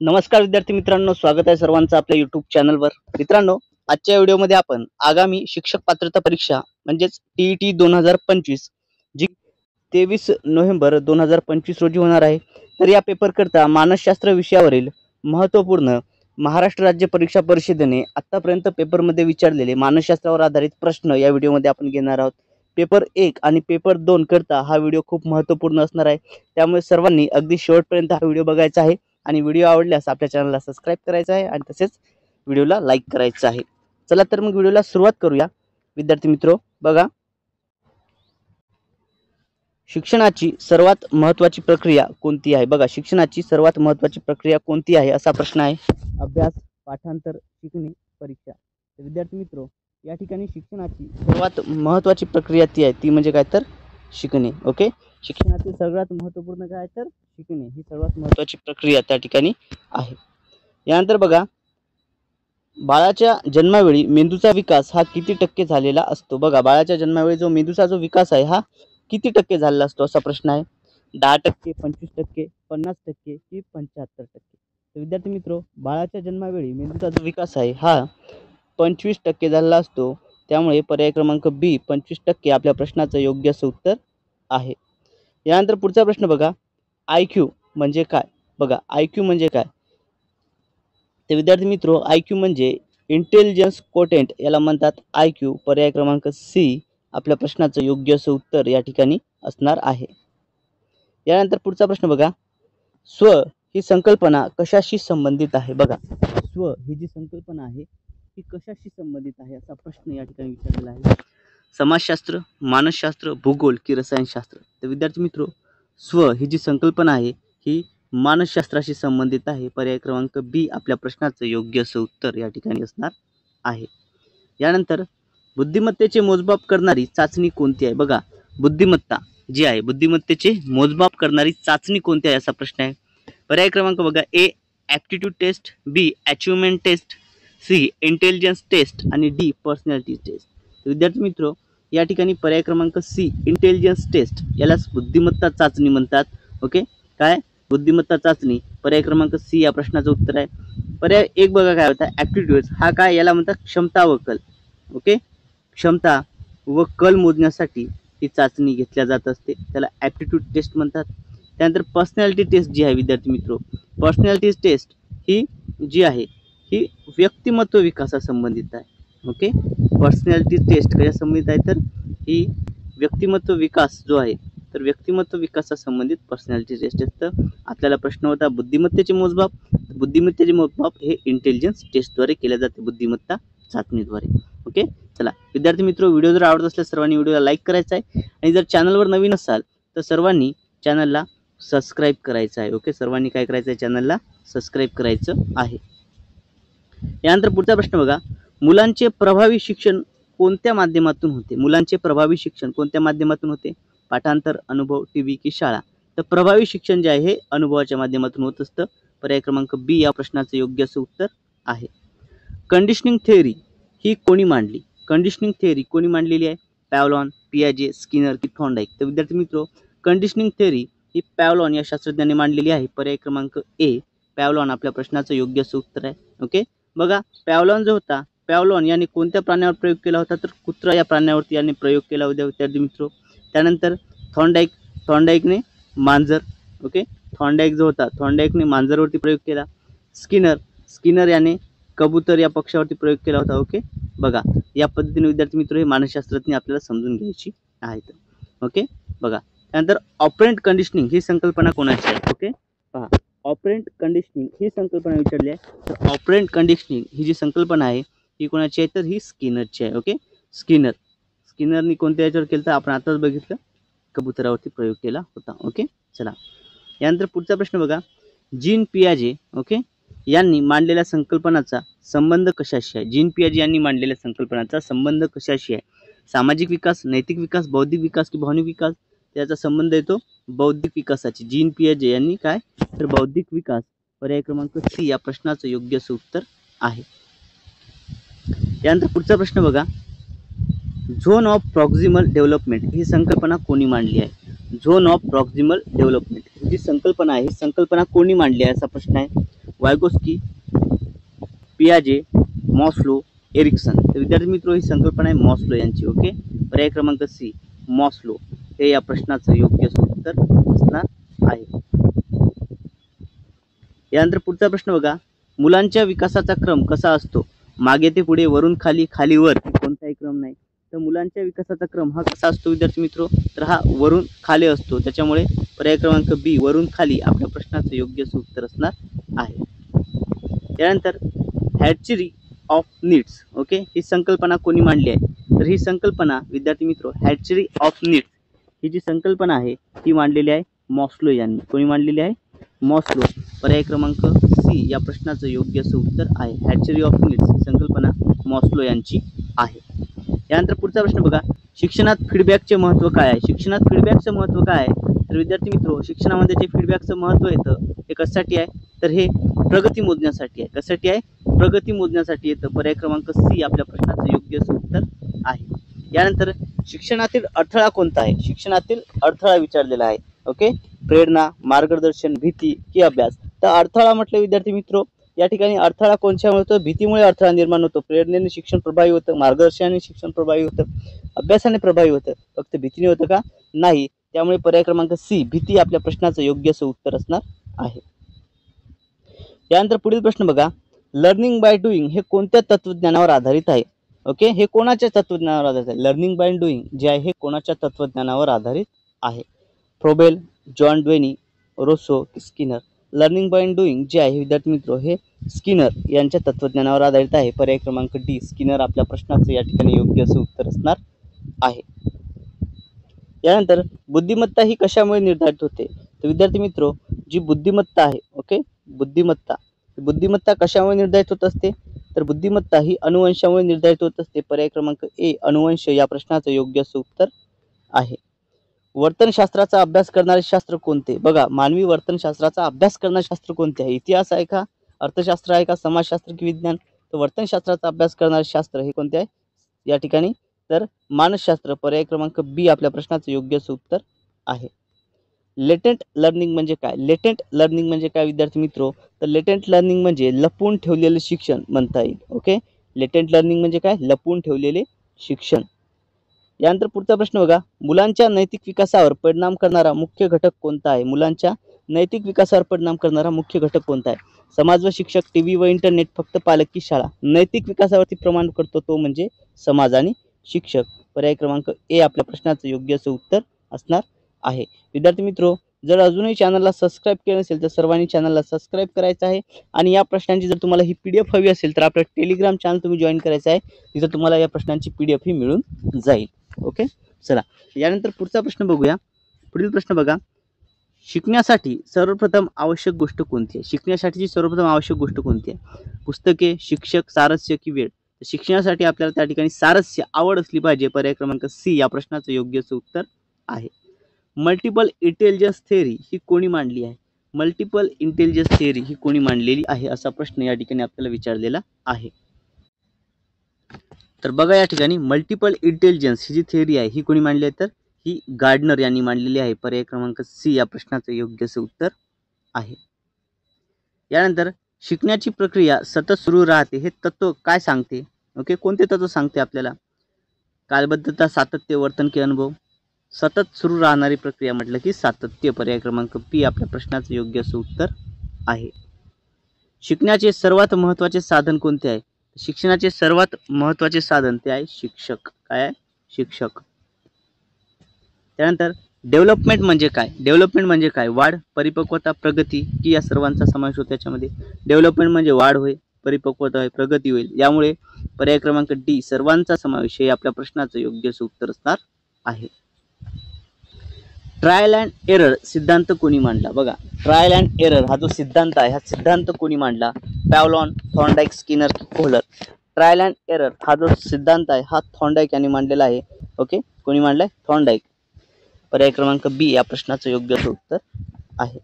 नमस्कार विद्यार्थी मित्रांनो, स्वागत आहे सर्वांचं आपल्या YouTube चॅनलवर। मित्रांनो, आजच्या व्हिडिओमध्ये आपण आगामी शिक्षक पात्रता परीक्षा म्हणजेच TET 2025 जी 23 नोव्हेंबर 2025 रोजी होणार आहे। तर या पेपर करता मानसशास्त्र विषयावरील महत्त्वपूर्ण महाराष्ट्र राज्य परीक्षा परिषदेने आतापर्यंत पेपरमध्ये विचारलेले मानसशास्त्रावर आधारित प्रश्न या व्हिडिओमध्ये आपण घेणार आहोत। पेपर 1 आणि पेपर 2 करता हा व्हिडिओ खूप महत्त्वपूर्ण असणार आहे, त्यामुळे सर्वांनी अगदी शेवटपर्यंत हा व्हिडिओ बघायचा आहे आणि व्हिडिओ आवडल्यास आपल्या चॅनलला सबस्क्राइब करायचं आहे आणि तसेच व्हिडिओला लाईक करायचं आहे। चला तर मग व्हिडिओला सुरुवात करूया। विद्यार्थी मित्रो, बघा, शिक्षणाची सर्वात महत्त्वाची प्रक्रिया कोणती आहे? बघा, शिक्षणाची सर्वात महत्त्वाची प्रक्रिया कोणती आहे असा प्रश्न आहे। अभ्यास, पाठांतर, शिकणे, परीक्षा। तर विद्यार्थी मित्रो, या ठिकाणी शिक्षणाची सर्वात महत्त्वाची प्रक्रिया ती आहे, ती म्हणजे काय तर शिकणे। ओके, शिक्षणातील सर्वात महत्त्वपूर्ण काय तर शिकणे ही सर्वात महत्त्वाची प्रक्रिया त्या ठिकाणी आहे। यानंतर बघा, बाळाच्या जन्मावेळी मेंदूचा विकास हा किती टक्के झालेला असतो? बघा, बाळाच्या जन्मावेळी जो मेंदूचा जो विकास आहे हा किती टक्के झालेला असतो असा प्रश्न आहे। 10%, 25%, 50% की 75%? तर विद्यार्थी मित्रो, बाळाच्या जन्मावेळी मेंदूचा जो विकास आहे हा 25% झालेला असतो, त्यामुळे पर्याय क्रमांक बी 25% आपल्या प्रश्नाचं योग्य असं उत्तर आहे। यानंतर पुढचा प्रश्न बघा, IQ म्हणजे काय? बघा, IQ म्हणजे काय? तर विद्यार्थी मित्रो, IQ म्हणजे इंटेलिजन्स कोटेंट याला म्हणतात IQ। पर्याय क्रमांक सी आपल्या प्रश्नाचं योग्य असं उत्तर या ठिकाणी असणार आहे। यानंतर पुढचा प्रश्न बघा, स्व ही संकल्पना कशाशी संबंधित आहे? बघा, स्व ही जी संकल्पना आहे ती कशाशी संबंधित आहे असा प्रश्न या ठिकाणी विचारलेला आहे। समाजशास्त्र, मानसशास्त्र, भूगोल की रसायनशास्त्र? तर विद्यार्थी मित्रो, स्व ही जी संकल्पना आहे ही मानसशास्त्राशी संबंधित आहे। पर्याय क्रमांक बी आपल्या प्रश्नाचं योग्य असं उत्तर या ठिकाणी असणार आहे। यानंतर बुद्धिमत्तेचे मोजमाप करणारी चाचणी कोणती आहे? बघा, बुद्धिमत्ता जी आहे, बुद्धिमत्तेचे मोजमाप करणारी चाचणी कोणती आहे असा प्रश्न आहे। पर्याय क्रमांक बघा, A aptitude test, B achievement test, C intelligence test आणि डी पर्सनॅलिटी टेस्ट। विद्यार्थी मित्रो, या ठिकाणी पर्याय क्रमांक सी इंटेलिजन्स टेस्ट यालाच बुद्धिमत्ता चाचणी म्हणतात। ओके, काय बुद्धिमत्ता चाचणी? पर्याय क्रमांक सी या प्रश्नाचं उत्तर आहे। पर्याय एक बघा काय होता, ॲप्टिट्यूड हा काय याला म्हणतात क्षमता व कल। ओके, क्षमता व कल मोजण्यासाठी ही चाचणी घेतल्या जात असते, त्याला ॲप्टिट्यूड टेस्ट म्हणतात। त्यानंतर पर्सनॅलिटी टेस्ट जी आहे विद्यार्थी मित्रो, पर्सनॅलिटी टेस्ट ही जी आहे ही व्यक्तिमत्व विकासासंबंधित आहे। ओके, पर्सनॅलिटी टेस्ट कशा संबंधित आहे तर ही व्यक्तिमत्व विकास जो आहे तर व्यक्तिमत्व विकासासंबंधित पर्सनॅलिटी टेस्ट असतं। आपल्याला प्रश्न होता बुद्धिमत्तेचे मोजमाप, बुद्धिमत्तेचे मोजमाप हे इंटेलिजन्स टेस्टद्वारे केले जाते, बुद्धिमत्ता चाचणीद्वारे। ओके, चला विद्यार्थी मित्रो, व्हिडिओ जर आवडत असल्यास सर्वांनी व्हिडिओला लाईक करायचा आहे आणि जर चॅनलवर नवीन असाल तर सर्वांनी चॅनलला सबस्क्राईब करायचं आहे। ओके, सर्वांनी काय करायचं आहे, चॅनलला सबस्क्राईब करायचं आहे। यानंतर पुढचा प्रश्न बघा, मुलांचे प्रभावी शिक्षण कोणत्या माध्यमातून होते? मुलांचे प्रभावी शिक्षण कोणत्या माध्यमातून होते? पाठांतर, अनुभव, टीव्ही की शाळा? तर प्रभावी शिक्षण जे आहे हे अनुभवाच्या माध्यमातून होत असतं। पर्याय क्रमांक बी या प्रश्नाचं योग्य असं उत्तर आहे। कंडिशनिंग थिअरी ही कोणी मांडली? कंडिशनिंग थिअरी कोणी मांडलेली आहे? पॅव्लॉन, पियाजे, स्किनर की थॉर्नडाईक? तर विद्यार्थी मित्रो, कंडिशनिंग थिअरी ही पॅव्लॉन या शास्त्रज्ञाने मांडलेली आहे। पर्याय क्रमांक ए पॅव्लॉन आपल्या प्रश्नाचं योग्य असं उत्तर आहे। ओके, बघा, पॅव्लॉन जो होता, पॅव्लॉन यांनी कोणत्या प्राण्यावर प्रयोग केला होता तर कुत्रा या प्राण्यावरती यांनी प्रयोग केला होता विद्यार्थी मित्रो। त्यानंतर थॉर्नडाईक, थॉर्नडाईकने मांजर, ओके, थॉर्नडाईक जो होता थॉर्नडाईकने मांजरवरती प्रयोग केला। स्किनर, स्किनर याने कबूतर या पक्षावरती प्रयोग केला होता। ओके, बघा, या पद्धतीने विद्यार्थी मित्र हे मानसशास्त्रज्ञ आपल्याला समजून घ्यायची आहेत। ओके, बघा, त्यानंतर ऑपरेंट कंडिशनिंग ही संकल्पना कोणाची आहे? ओके, पहा, ऑपरेंट कंडिशनिंग ही संकल्पना विचारली आहे, तर ऑपरेंट कंडिशनिंग ही जी संकल्पना आहे ही कोणाची आहे तर ही स्किनरची आहे। ओके, स्किनर, स्किनरनी कोणत्या याच्यावर केलं तर आपण आताच बघितलं, कबुतरावरती प्रयोग केला होता। ओके, चला यानंतर पुढचा प्रश्न बघा, जीन पियाजे ओके यांनी मांडलेल्या संकल्पनाचा संबंध कशाशी आहे? जीन पियाजे यांनी मांडलेल्या संकल्पनाचा संबंध कशाशी आहे? सामाजिक विकास, नैतिक विकास, बौद्धिक विकास की भावनिक विकास? त्याचा संबंध येतो बौद्धिक विकासाची। जीन पियाजे यांनी काय तर बौद्धिक विकास। पर्याय क्रमांक सी या प्रश्नाचं योग्य असं उत्तर आहे। यानंतर पुढचा प्रश्न बघा, झोन ऑफ प्रॉक्सिमल डेव्हलपमेंट ही संकल्पना कोणी मांडली आहे? झोन ऑफ प्रॉक्सिमल डेव्हलपमेंट ही जी संकल्पना आहे ही संकल्पना कोणी मांडली आहे असा प्रश्न आहे। वायगोस्की, पियाजे, मॉस्लो, एरिक्सन। तर विद्यार्थी मित्र ही संकल्पना आहे मॉस्लो यांची। ओके, पर्याय क्रमांक सी मॉस्लो हे या प्रश्नाचं योग्य उत्तर असणार आहे। यानंतर पुढचा प्रश्न बघा, मुलांच्या विकासाचा क्रम कसा असतो? मागे ते पुढे, वरून खाली, खाली वर, कोणताही क्रम नाही। तर मुलांच्या विकासाचा क्रम हा कसा असतो विद्यार्थी मित्र? तर हा वरून खाली असतो। त्याच्यामुळे पर्याय क्रमांक बी वरून खाली आपल्या प्रश्नाचं योग्य उत्तर असणार आहे। त्यानंतर हॅचरी ऑफ नीड्स, ओके, ही संकल्पना कोणी मांडली आहे? तर ही संकल्पना विद्यार्थी मित्र हॅचरी ऑफ नीड्स ही जी संकल्पना आहे ती मांडलेली आहे मॉस्लो यांनी। कोणी मांडलेली आहे? मॉस्लो। पर्याय क्रमांक सी या प्रश्नाचं योग्य उत्तर आहे। हॅचरी ऑफ नीड्स ही संकल्पना मॉस्लो यांची आहे। यानंतर पुढचा प्रश्न बघा, शिक्षणात फीडबॅकचे महत्त्व काय आहे? शिक्षणात फीडबॅकचं महत्त्व काय आहे? तर विद्यार्थी मित्र शिक्षणामध्ये जे फीडबॅकचं महत्त्व येतं हे कशासाठी आहे? तर हे प्रगती मोजण्यासाठी आहे। कशासाठी आहे? प्रगती मोजण्यासाठी येतं। पर्याय क्रमांक सी आपल्या प्रश्नाचं योग्य उत्तर आहे। यानंतर शिक्षणातील अडथळा कोणता आहे? शिक्षणातील अडथळा विचारलेला आहे। ओके, प्रेरणा, मार्गदर्शन, भीती की अभ्यास? तर अडथळा म्हटलं विद्यार्थी मित्र या ठिकाणी अडथळा कोणत्यामुळे होतो? भीतीमुळे अडथळा निर्माण होतो। प्रेरणेने शिक्षण प्रभावी होतं, मार्गदर्शनाने शिक्षण प्रभावी होतं, अभ्यासाने प्रभावी होतं, फक्त भीतीने होतं का? नाही। त्यामुळे पर्याय क्रमांक सी भीती आपल्या प्रश्नाचं योग्य उत्तर असणार आहे। यानंतर पुढील प्रश्न बघा, लर्निंग बाय डुईंग हे कोणत्या तत्वज्ञानावर आधारित आहे? ओके, हे कोणाच्या तत्वज्ञानावर आधारित आहे? लर्निंग बाय डुईंग जे आहे हे कोणाच्या तत्वज्ञानावर आधारित आहे? Froebel, John Dewey, Rousseau, Skinner? Learning by doing जे आहे विद्यार्थी मित्र हे स्किनर यांच्या तत्वज्ञानावर आधारित आहे। पर्याय क्रमांक डी स्किनर आपल्या प्रश्नाचं या ठिकाणी योग्य उत्तर असणार आहे। यानंतर बुद्धिमत्ता ही कशामुळे निर्धारित होते? तर विद्यार्थी मित्र जी बुद्धिमत्ता आहे, ओके, बुद्धिमत्ता कशामुळे निर्धारित होत असते? तर बुद्धिमत्ता ही अनुवंशामुळे निर्धारित होत असते। पर्याय क्रमांक ए अनुवंश या प्रश्नाचं योग्य उत्तर आहे। वर्तनशास्त्राचा अभ्यास करणारे शास्त्र कोणते? बघा, मानवी वर्तनशास्त्राचा अभ्यास करणारे शास्त्र कोणते आहे? इतिहास आहे का, अर्थशास्त्र आहे का, समाजशास्त्र की विज्ञान? तर वर्तनशास्त्राचा अभ्यास करणारे शास्त्र हे कोणते आहे या ठिकाणी? तर मानसशास्त्र। पर्याय क्रमांक बी आपल्या प्रश्नाचं योग्य उत्तर आहे। लेटेंट लर्निंग म्हणजे काय? लेटेंट लर्निंग म्हणजे काय विद्यार्थी मित्र? तर लेटेंट लर्निंग म्हणजे लपून ठेवलेले शिक्षण म्हणता येईल। ओके, लेटेंट लर्निंग म्हणजे काय? लपून ठेवलेले शिक्षण। यानंतर पुढचा प्रश्न बघा, मुलांच्या नैतिक विकासावर परिणाम करणारा मुख्य घटक कोणता आहे? मुलांच्या नैतिक विकासावर परिणाम करणारा मुख्य घटक कोणता आहे? समाज व शिक्षक, टीव्ही व इंटरनेट, फक्त पालक की शाळा? नैतिक विकासावरती प्रमाण करतो तो म्हणजे समाज आणि शिक्षक। पर्याय क्रमांक ए आपल्या प्रश्नाचं योग्य उत्तर असणार आहे। विद्यार्थी मित्र जर अजूनही चॅनलला सबस्क्राईब केलं नसेल तर सर्वांनी चॅनलला सबस्क्राईब करायचं आहे। आणि या प्रश्नांची जर तुम्हाला ही PDF हवी असेल तर आपलं टेलिग्राम चॅनल तुम्ही जॉईन करायचं आहे। तिथं तुम्हाला या प्रश्नांची PDF ही मिळून जाईल। ओके, चला यानंतर पुढचा प्रश्न बघूया। पुढील प्रश्न बघा, शिकण्यासाठी सर्वप्रथम आवश्यक गोष्ट कोणती आहे? शिकण्यासाठीची सर्वप्रथम आवश्यक गोष्ट कोणती आहे? पुस्तके, शिक्षक, सारस्य की वेळ? शिक्षणासाठी आपल्याला त्या ठिकाणी सारस्य, आवड असली पाहिजे। पर्याय क्रमांक सी या प्रश्नाचं योग्य उत्तर आहे। मल्टिपल इंटेलिजन्स थेअरी ही कोणी मांडली आहे? मल्टिपल इंटेलिजन्स थेअरी ही कोणी मांडलेली आहे असा प्रश्न या ठिकाणी आपल्याला विचारलेला आहे। तर बघा या ठिकाणी मल्टिपल इंटेलिजन्स ही जी थेअरी आहे ही कोणी मांडली आहे? तर ही गार्डनर यांनी मांडलेली आहे। पर्याय क्रमांक सी या प्रश्नाचं योग्य उत्तर आहे। यानंतर शिकण्याची प्रक्रिया सतत सुरू राहते हे तत्व काय सांगते? ओके, कोणते तत्व सांगते आपल्याला? कालबद्धता, सातत्य, वर्तन की अनुभव? सतत सुरू राहणारी प्रक्रिया म्हटलं की सातत्य। पर्याय क्रमांक पी आपल्या प्रश्नाचं योग्य उत्तर आहे। शिकण्याचे सर्वात महत्त्वाचे साधन कोणते आहे? शिक्षणाचे सर्वात महत्त्वाचे साधन ते आहे शिक्षक। काय आहे? शिक्षक। त्यानंतर डेव्हलपमेंट म्हणजे काय? डेव्हलपमेंट म्हणजे काय? वाढ, परिपक्वता, प्रगती की या सर्वांचा समावेश होतो त्याच्यामध्ये? डेव्हलपमेंट म्हणजे वाढ होय, परिपक्वता होय, प्रगती होईल। यामुळे पर्याय क्रमांक डी सर्वांचा समावेश हे आपल्या प्रश्नाचं योग्य उत्तर असणार आहे। ट्रायल अँड एरर सिद्धांत कोणी मांडला? बघा, ट्रायल अँड एरर हा जो सिद्धांत आहे हा सिद्धांत कोणी मांडला? पॅव्लॉन, थॉर्नडाईक, स्किनर की कोहलर? ट्रायल अँड एरर हा जो सिद्धांत आहे हा थॉर्नडाईक यांनी मांडलेला आहे। ओके, कोणी मांडलाय? थॉर्नडाईक। पर्याय क्रमांक बी या प्रश्नाचं योग्य उत्तर आहे।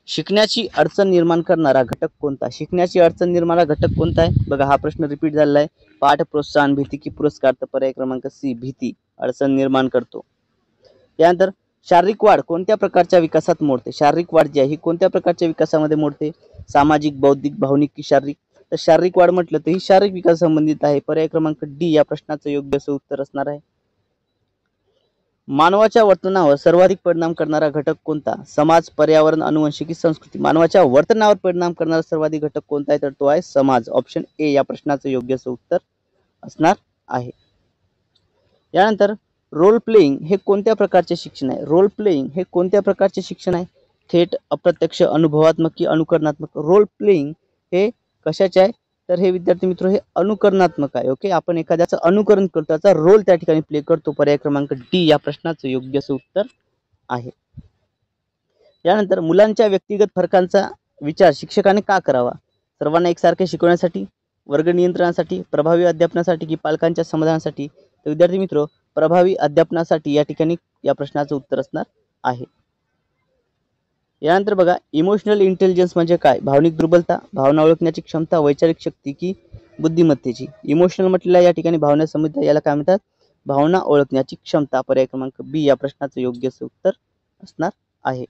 शिकण्याची अडचण निर्माण करणारा घटक कोणता? शिकण्याची अडचण निर्माण घटक कोणता आहे? बघा, हा प्रश्न रिपीट झालेला आहे। पाठ, प्रोत्साहन, भीती की पुरस्कार? तर पर्याय क्रमांक सी भीती अडचण निर्माण करतो। यानंतर शारीरिक वाढ कोणत्या प्रकारच्या विकासात मोडते? शारीरिक वाढ जी आहे ही कोणत्या प्रकारच्या विकासामध्ये मोडते? सामाजिक, बौद्धिक, भावनिक की शारीरिक? तर शारीरिक वाढ म्हटलं तर ही शारीरिक विकास संबंधित आहे. पर्याय क्रमांक डी या प्रश्नाचं योग्य असं उत्तर असणार आहे. मानवाच्या वर्तनावर सर्वाधिक परिणाम करणारा घटक कोणता? समाज, पर्यावरण, अनुवंशिकी, संस्कृती. मानवाच्या वर्तनावर परिणाम करणारा सर्वाधिक घटक कोणता आहे? तर तो आहे समाज. ऑप्शन ए या प्रश्नाचं योग्य असं उत्तर असणार आहे. यानंतर रोल प्लेइंग हे कोणत्या प्रकारचे शिक्षण आहे? रोल प्लेइंग हे कोणत्या प्रकारचे शिक्षण आहे? थेट, अप्रत्यक्ष, अनुभवात्मक की अनुकरणात्मक? रोल प्लेइंग हे कशाचे आहे? तर हे विद्यार्थी मित्र हे अनुकरणात्मक आहे. ओके, आपण एखाद्याचं अनुकरण करतो, त्याचा रोल त्या ठिकाणी प्ले करतो. पर्याय क्रमांक डी या प्रश्नाचं योग्य असं उत्तर आहे. यानंतर मुलांच्या व्यक्तिगत फरकांचा विचार शिक्षकाने का करावा? सर्वांना एकसारखे शिकवण्यासाठी, वर्ग नियंत्रणासाठी, प्रभावी अध्यापनासाठी की पालकांच्या समाधानासाठी? तर विद्यार्थी मित्र प्रभावी अध्यापनासाठी या ठिकाणी या प्रश्नाचं उत्तर असणार आहे. यानंतर बघा, इमोशनल इंटेलिजन्स म्हणजे काय? भावनिक दुर्बलता, भावना ओळखण्याची क्षमता, वैचारिक शक्ती की बुद्धिमत्तेची? इमोशनल म्हटलेल्या या ठिकाणी भावना संबंधित, याला काय म्हणतात? भावना ओळखण्याची क्षमता. पर्याय क्रमांक बी या प्रश्नाचं योग्य असं उत्तर असणार आहे.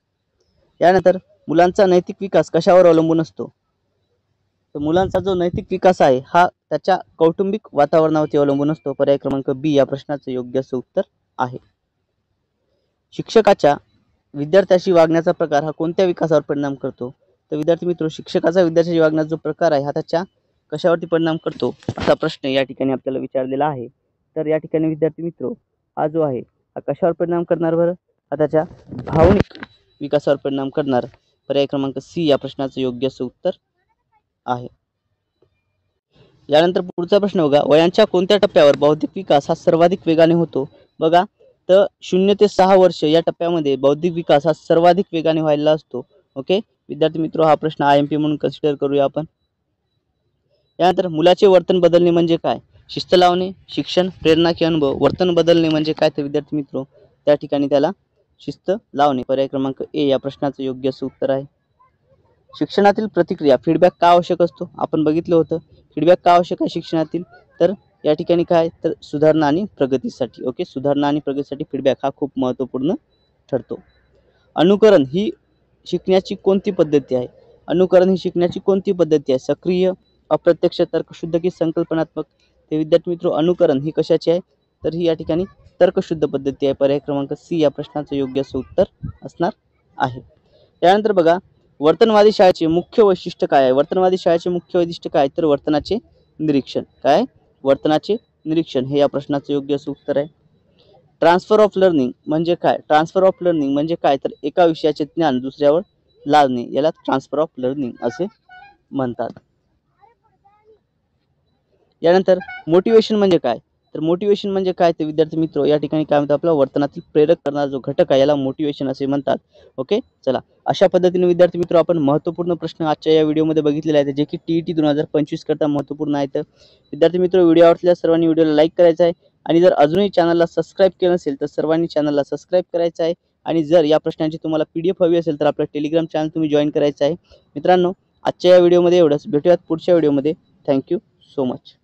यानंतर मुलांचा नैतिक विकास कशावर अवलंबून असतो? तर मुलांचा जो नैतिक विकास आहे हा त्याच्या कौटुंबिक वातावरणावरती अवलंबून असतो. पर्याय क्रमांक बी या प्रश्नाचं योग्य असं उत्तर आहे. शिक्षकाच्या विद्यार्थ्याशी वागण्याचा प्रकार हा कोणत्या विकासावर परिणाम करतो? तर विद्यार्थी मित्र शिक्षकाचा विद्यार्थ्याशी वागण्याचा जो प्रकार आहे हा त्याच्या कशावरती परिणाम करतो असा प्रश्न या ठिकाणी आपल्याला विचारलेला आहे. तर या ठिकाणी विद्यार्थी मित्र हा जो आहे हा कशावर परिणाम करणार बरं? हा त्याच्या भावनिक विकासावर परिणाम करणार. पर्याय क्रमांक सी या प्रश्नाचं योग्य असं उत्तर आहे. यानंतर पुढचा प्रश्न बघा, वयांच्या कोणत्या टप्प्यावर बौद्धिक विकास हा सर्वाधिक वेगाने होतो? बघा, तर 0 ते 6 वर्ष या टप्प्यामध्ये बौद्धिक विकास हा सर्वाधिक वेगाने व्हायला असतो. ओके विद्यार्थी मित्र, हा प्रश्न IMP म्हणून कन्सिडर करूया आपण. यानंतर मुलाचे वर्तन बदलणे म्हणजे काय? शिस्त लावणे, शिक्षण, प्रेरणा की अनुभव? वर्तन बदलणे म्हणजे काय? तर विद्यार्थी मित्र त्या ठिकाणी त्याला शिस्त लावणे. पर्याय क्रमांक ए या प्रश्नाचं योग्य असं उत्तर आहे. शिक्षणातील प्रतिक्रिया फीडबॅक का आवश्यक असतो? आपण बघितलं होतं फीडबॅक का आवश्यक आहे शिक्षणातील. तर या ठिकाणी काय, तर सुधारणा आणि प्रगतीसाठी. ओके, सुधारणा आणि प्रगतीसाठी फीडबॅक हा खूप महत्त्वपूर्ण ठरतो. अनुकरण ही शिकण्याची कोणती पद्धती आहे? अनुकरण ही शिकण्याची कोणती पद्धती आहे? सक्रिय, अप्रत्यक्ष, तर्कशुद्ध की संकल्पनात्मक? ते विद्यार्थी मित्र अनुकरण ही कशाची आहे? तर ही या ठिकाणी तर्कशुद्ध पद्धती आहे. पर्याय क्रमांक सी या प्रश्नाचं योग्य असं उत्तर असणार आहे. त्यानंतर बघा, वर्तनवादी शाळेचे मुख्य वैशिष्ट्य काय आहे? वर्तनवादी शाळेचे मुख्य वैशिष्ट्य काय? तर वर्तनाचे निरीक्षण. काय? वर्तनाचे निरीक्षण हे या प्रश्नाचं योग्य असं उत्तर आहे. ट्रान्सफर ऑफ लर्निंग म्हणजे काय? ट्रान्सफर ऑफ लर्निंग म्हणजे काय? तर एका विषयाचे ज्ञान दुसऱ्यावर लादणे याला ट्रान्सफर ऑफ लर्निंग असे म्हणतात. यानंतर मोटिवेशन म्हणजे काय? तर मोटिवेशन म्हणजे काय? ते विद्यार्थी मित्र या ठिकाणी काय म्हणतात, आपला वर्तनातील प्रेरक करणारा जो घटक आहे याला मोटिवेशन असे म्हणतात. ओके, चला अशा पद्धतीने विद्यार्थी मित्र आपण महत्त्वपूर्ण प्रश्न आजच्या या व्हिडिओमध्ये बघितलेले आहेत, जे की TET 2025 करता महत्त्वपूर्ण आहेत. विद्यार्थी मित्र व्हिडिओ आवडल्यास सर्वांनी व्हिडिओला लाईक करायचा आहे आणि जर अजूनही चॅनलला सबस्क्राईब केलं नसेल तर सर्वांनी चॅनलला सबस्क्राईब करायचं आहे. आणि जर या प्रश्नांची तुम्हाला PDF हवी असेल तर आपलं टेलिग्राम चॅनल तुम्ही जॉईन करायचं आहे. मित्रांनो आजच्या या व्हिडिओमध्ये एवढंच. भेटूयात पुढच्या व्हिडिओमध्ये. Thank you so much.